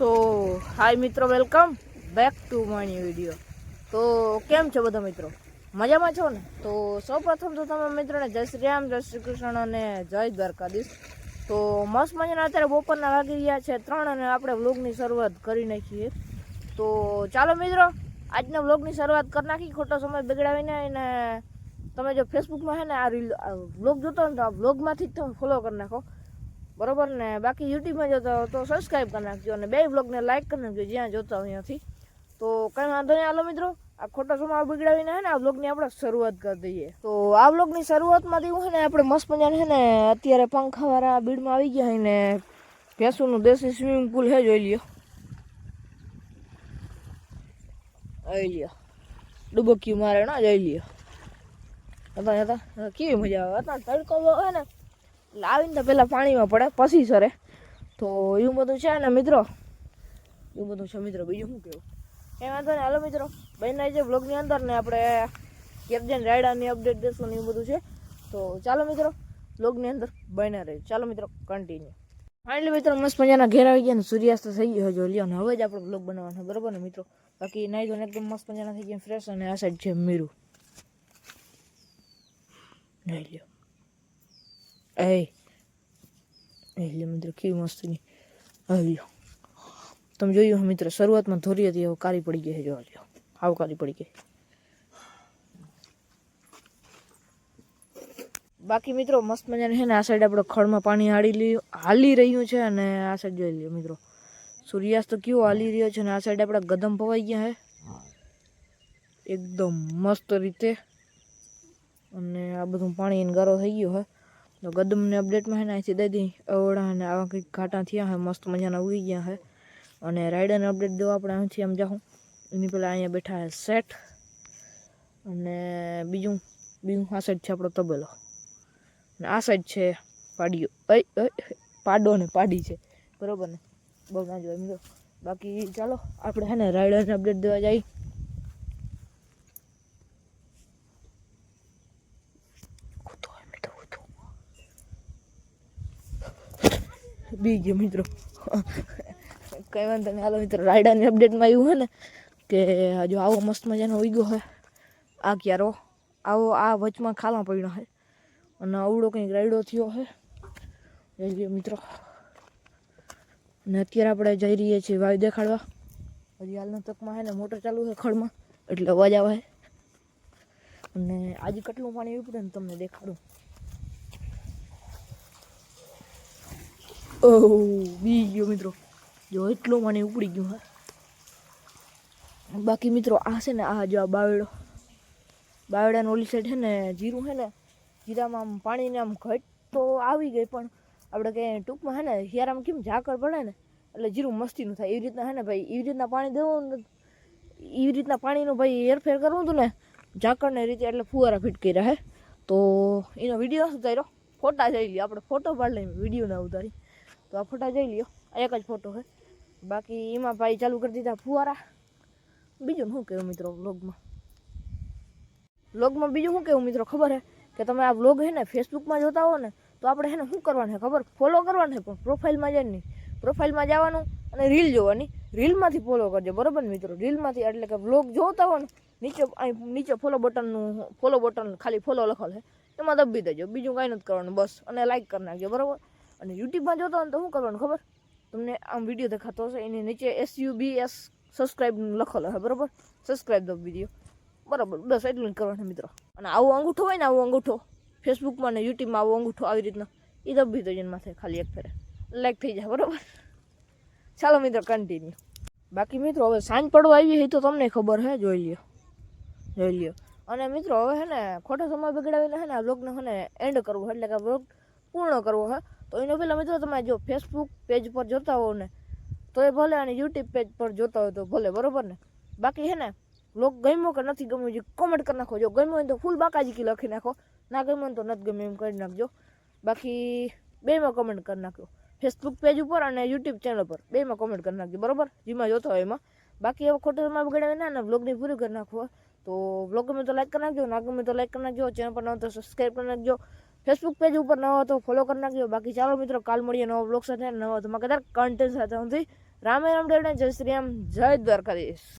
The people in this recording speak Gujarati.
સો હાય મિત્રો, welcome back to my new video. તો કેમ છો બધા મિત્રો? મજામાં છો ને? તો સૌપ્રથમ તો તમે મિત્રોને જય શ્રી રામ, જય શ્રી કૃષ્ણ અને જય દ્વારકાધીશ. તો મસ્ત મજાના અત્યારે બપોરના વાગી રહ્યા છે 3 અને આપણે વ્લોગની શરૂઆત કરી નાખીએ. તો ચાલો મિત્રો, આજના વ્લોગની શરૂઆત કરી નાખી ખોટો સમય બગડાવીને. અને તમે જો ફેસબુકમાં છે ને આ વ્લોગ જોતો હોય ને તો આ વ્લોગમાંથી જ તમે ફોલો કરી નાખો, બરોબર ને? બાકી યુટ્યુબમાં જોતા હો તો સબસ્ક્રાઈબ કરી નાખજો અને બે વ્લોગને લાઈક કરી નાખજો જ્યાં જોતા હોય ત્યાંથી. તો કંઈ વાંધો નહીં, હાલો મિત્રો, આ ખોટો સમય બગડાવીને છે ને આ વ્લોગની આપણે શરૂઆત કરી દઈએ. તો આ વ્લોગની શરૂઆતમાંથી હું છે ને આપણે મસ્ત મજાને છે ને અત્યારે પંખાવાળા બીડમાં આવી ગયા હોય ને ભેંસુનું દેશી સ્વિમિંગ પુલ છે, જોઈ લ્યો. જોઈ લ્યો, ડુબકી મારે ના, જોઈ લ્યો. હતા કેવી મજા આવે. હતા તડકો હોય ને એટલે આવીને તો પહેલાં પાણીમાં પડે પછી સરે. તો એવું બધું છે ને મિત્રો, એવું બધું છે મિત્રો. બીજું શું કહેવું? કંઈ વાંધો નહીં, હાલો મિત્રો, બહેના છે બ્લોગની અંદર ને આપણે કેપ્ટન રાયડાની અપડેટ દેશું ને એવું બધું છે. તો ચાલો મિત્રો, બ્લોગની અંદર બહેના રહે. ચાલો મિત્રો, કન્ટિન્યુ. ફાઇનલી મિત્રો મસ્ત મજાના ઘેર આવી ગયા ને સૂર્યાસ્ત થઈ ગયો જો લ્યો. ને હવે જ આપણે બ્લોગ બનાવવાનો, બરાબર ને મિત્રો? બાકી નાઈ ધોઈને એકદમ મસ્ત મજાના થઈ ગયા ફ્રેશ. અને આ સાઈડ છે મીરું, નાઈ લ્યો. લ્યો મિત્રો, કેવી મસ્તીની. લ્યો, તમે જોયું મિત્રો, શરૂઆતમાં ધોરી હતી, હવે કાળી પડી ગઈ છે. જો લ્યો, હાવ કાળી પડી ગઈ. બાકી મિત્રો મસ્ત મજાને છે ને આ સાઈડ આપણે ખળમાં પાણી હાલી રહ્યું છે. અને આ સાઈડ જોઈ લ્યો મિત્રો, સૂર્યાસ્ત કેવો હાલી રહ્યો છે. અને આ સાઈડ આપણે ગદમ પવાઈ ગયા છે એકદમ મસ્ત રીતે. અને આ બધું પાણી ગારો થઈ ગયો છે. તો ગદમને અપડેટમાં છે ને અહીંથી દઈ દઈ અવળા અને આવા કંઈક ઘાટા થયા છે, મસ્ત મજાના ઉગી ગયા છે. અને રાઈડરને અપડેટ દો આપણે અહીંથી આમ જાઉં એની પહેલાં અહીંયા બેઠા છે સેટ. અને બીજું આ સાઈડ છે આપણો તબેલો. અને આ સાઈડ છે પાડીઓ. પાડો ને પાડી છે, બરાબર ને? બહુ ના જોવાય મિત્રો. બાકી ચાલો આપણે છે ને રાઈડરને અપડેટ દેવા જઈએ. બી ગયો મિત્રો. કંઈ વાંધો નહીં, હાલો મિત્રો, રાયડાની અપડેટમાં એવું છે ને કે જો આવો મસ્ત મજાનો ઉગ્યો હોય આ ક્યારો, આવો આ વચમાં ખાલા પડ્યો છે. અને અવડો કંઈક રાયડો થયો છે, જોઈ લ્યો મિત્રો. અને અત્યારે આપણે જઈ રહીએ છીએ વાયુ દેખાડવા. હજી હાલના તકમાં છે ને મોટર ચાલુ છે ખળમાં, એટલે અવાજ આવે. અને આજે કેટલું પાણી ઉપડે ને તમને દેખાડું. બી ગયો મિત્રો, જો એટલું મને ઉપડી ગયું હે. બાકી મિત્રો આ છે ને આ જો આ બાવડાની ઓલી સાઈડ છે ને જીરું છે ને, જીરામાં આમ પાણીને આમ ઘટ તો આવી ગઈ, પણ આપણે કંઈ ટૂંકમાં છે ને હિયારામાં કેમ ઝાકળ પડે ને એટલે જીરું મસ્તીનું થાય. એવી રીતના છે ને ભાઈ, એવી રીતના પાણી દેવું ને, એવી રીતના પાણીનું ભાઈ હેરફેર કરવું હતું ને ઝાકળને રીતે, એટલે ફુવારા ફિટ કર્યા હે. તો એનો વિડીયો નથી ઉતાર્યો, ફોટા જઈ લ્યો. આપણે ફોટો પાડી લઈએ, વિડીયો ના ઉતારી. તો આ ફોટા જોઈ લ્યો, આ એક જ ફોટો છે. બાકી એમાં ભાઈ ચાલુ કરી દીધા ફુવારા. બીજું શું કહેવું મિત્રો વ્લોગમાં બીજું શું કહેવું મિત્રો ખબર છે કે તમે આ વ્લોગ છે ને ફેસબુકમાં જોતા હો ને તો આપણે છે ને શું કરવાનું છે ખબર? ફોલો કરવાનું છે, પણ પ્રોફાઇલમાં જઈને નહીં. પ્રોફાઇલમાં જવાનું અને રીલ જોવાની, રીલમાંથી ફોલો કરજો, બરાબર ને મિત્રો? રીલમાંથી એટલે કે વ્લોગ જોતા હો ને નીચે ફોલો બટન ખાલી ફોલો લખેલ છે, એમાં દબી દેજો. બીજું કાંઈ નથી કરવાનું, બસ. અને લાઈક કરી નાખજો, બરાબર? અને યુટ્યુબમાં જોતા હોય ને તો શું કરવાનું ખબર? તમને આમ વિડીયો દેખાતો હશે, એની નીચે SUBS સબસ્ક્રાઈબ લખેલો હશે, બરાબર? સબસ્ક્રાઈબ દો વિડીયો, બરાબર? બસ એટલું જ કરવાનું મિત્રો. અને આવો અંગૂઠો હોય ને, આવો અંગૂઠો ફેસબુકમાં ને યુટ્યુબમાં આવો અંગૂઠો આવી રીતના એ દબી દેજો માથે ખાલી એક ફેરે, લાઈક થઈ જાય, બરાબર? ચાલો મિત્રો, કન્ટિન્યુ. બાકી મિત્રો હવે સાંજ પડવા આવી હોય તો તમને ખબર છે, જોઈ લ્યો. અને મિત્રો હવે છે ને ખોટો સમય બગડાવીને છે ને આ વ્લોગને છે ને એન્ડ કરવો, એટલે કે વ્લોગ પૂર્ણ કરવો છે. તો એનો પહેલાં મિત્રો તમે જો ફેસબુક પેજ પર જોતા હો ને તો એ ભલે, અને યુટ્યુબ પેજ પર જોતા હોય તો ભલે, બરાબર ને? બાકી છે ને વ્લોગ ગમ્યો કે નથી ગમ્યો જે કોમેન્ટ કરી નાખો. જો ગમ્યો હોય તો ફૂલ બાકાજી લખી નાખો, ના ગમ્યો હોય તો નથી ગમ્યો એમ કરી નાખજો. બાકી બેમાં કોમેન્ટ કરી નાખજો, ફેસબુક પેજ ઉપર અને યુટ્યુબ ચેનલ પર બેમાં કોમેન્ટ કરી નાખજો, બરાબર? જેમાં જોતો હોય એમાં. બાકી હવે ખોટો સમય બગડાવીને ને વ્લોગની પૂરી કરી નાખવો. તો વ્લોગ ગમે તો લાઈક કરી નાખજો, ના ગમે તો લાઈક કરી નાખજો, ચેનલ પર ન તો સબસ્ક્રાઈબ કરી નાખજો, ફેસબુક પેજ ઉપર ન હોય તો ફોલો કરી નાખજો. બાકી ચાલો મિત્રો, કાલ મળીએ નવા વ્લોગ સાથે, નવા ધમાકેદાર કન્ટેન્ટ સાથે. રામે રામ દેવને જય શ્રી રામ, જય દ્વારકાધીશ.